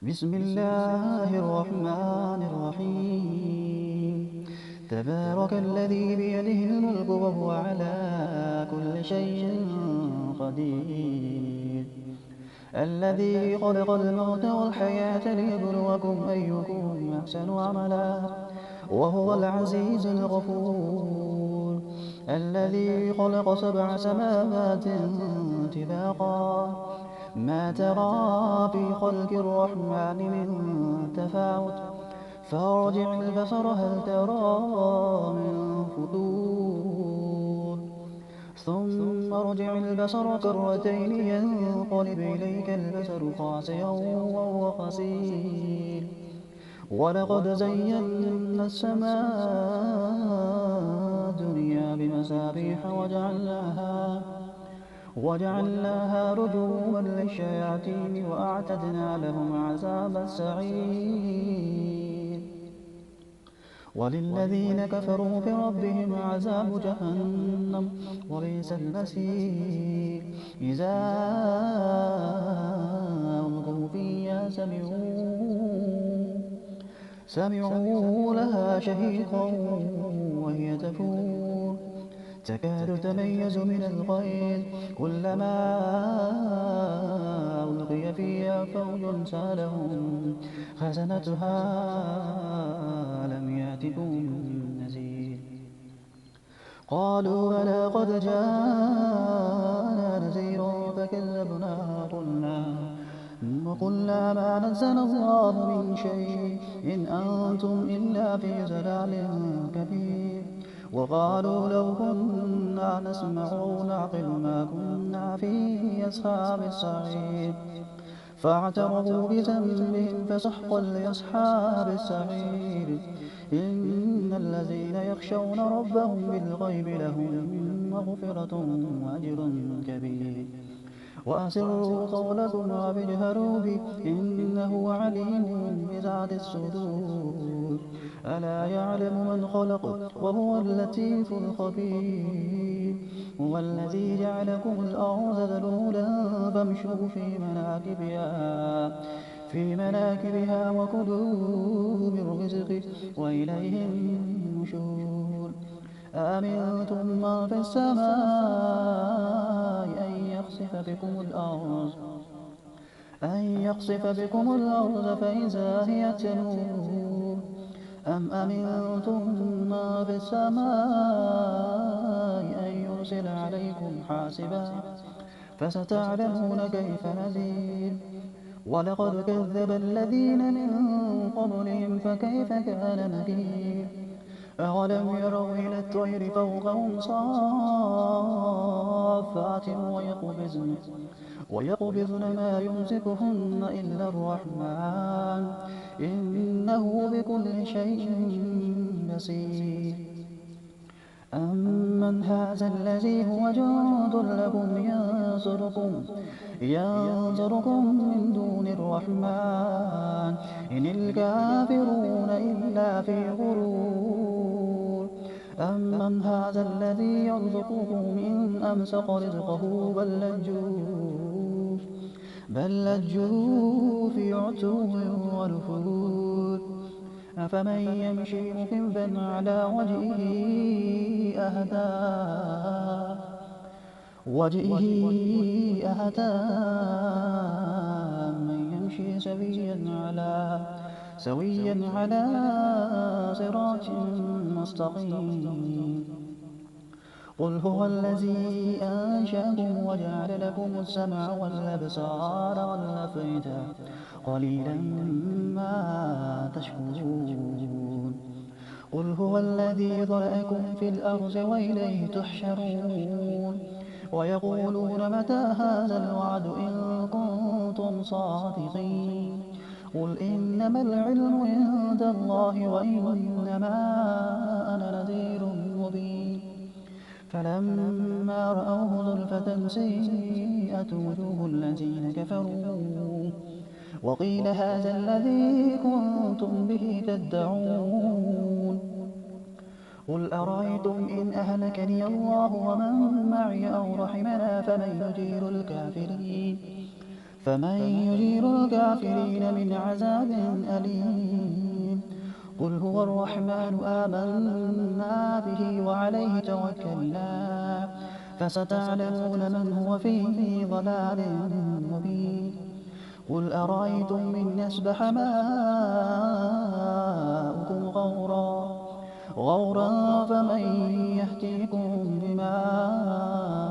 بسم الله الرحمن الرحيم. تبارك الذي بيده الملك وهو على كل شيء قدير. الذي خلق الموت والحياة ليبلوكم أيكم أحسن عملا وهو العزيز الغفور. الذي خلق 7 سماوات طباقا ما ترى في خلق الرحمن من تفاوت فارجع البصر هل ترى من فطور ثم ارجع البصر كرتين ينقلب إليك البصر خاسئا وهو خسير. ولقد زينا السماء الدنيا بمصابيح وجعلناها رجوما للشياطين وأعتدنا لهم عذاب السعير. وللذين كفروا بربهم عذاب جهنم وبئس المصير. إذا ألقوا فيها سمعوا لها شهيقا وهي تفور تكاد تميز من الغيظ كلما ألقي فيها فوج سألهم خزنتها ألم يأتكم نذير قالوا بلى قد جاءنا نذير فكذبنا وقلنا ما نزل الله من شيء إن أنتم إلا في ضلال كبير. وقالوا لو كنا نسمع أو نعقل ما كنا في أصحاب السعير فاعترفوا بذنبهم فسحقا لأصحاب السعير. إن الذين يخشون ربهم بالغيب لهم مغفرة وأجر كبير. وأسروا قولكم واجهروا به إنه عليم بذات الصدور. ألا يعلم من خلق وهو اللطيف الخبير. هو الذي جعلكم الأرض ذلولا فامشوا في مناكبها وكلوا من رزقه وإليه النشور. أأمنتم من في السماء أن يخسف بكم الأرض فإذا هي تمور أم أمنتم من في السماء أن يرسل عليكم حاسبا فستعلمون كيف نذير. ولقد كذب الذين من قبلهم فكيف كان نكير. أولم يروا إلى الطير فوقهم صافات ويقبضن ما يمسكهن إلا الرحمن إنه بكل شيء بصير. أمن هذا الذي هو جند لكم ينصركم من دون الرحمن إن الكافرون إلا في غرور. أمن هذا الذي يرزقكم إن أمسك رزقه بل لجوا في عتو ونفور. أفمن يمشي مكبا على وجهه أهدى من يمشي سويا على صراط مستقيم. قل هو الذي أنشأكم وجعل لكم السمع والأبصار والأفئدة قليلا ما تشكرون. قل هو الذي ذرأكم في الأرض وإليه تحشرون. ويقولون متى هذا الوعد إن كنتم صادقين. قل إنما العلم عند الله وإنما أنا نذير مبين. فلما رأوه زلفة سيئت وجوه الذين كفروا وقيل هذا الذي كنتم به تدعون. قل أرأيتم إن أهلكني الله ومن معي أو رحمنا فمن يجير الكافرين فمن يجير الكافرين من عذاب أليم قل هو الرحمن آمنا به وعليه توكلنا فستعلمون من هو في ضلال مبين قل أرأيتم إن أصبح ماؤكم غورا فمن يأتيكم بماء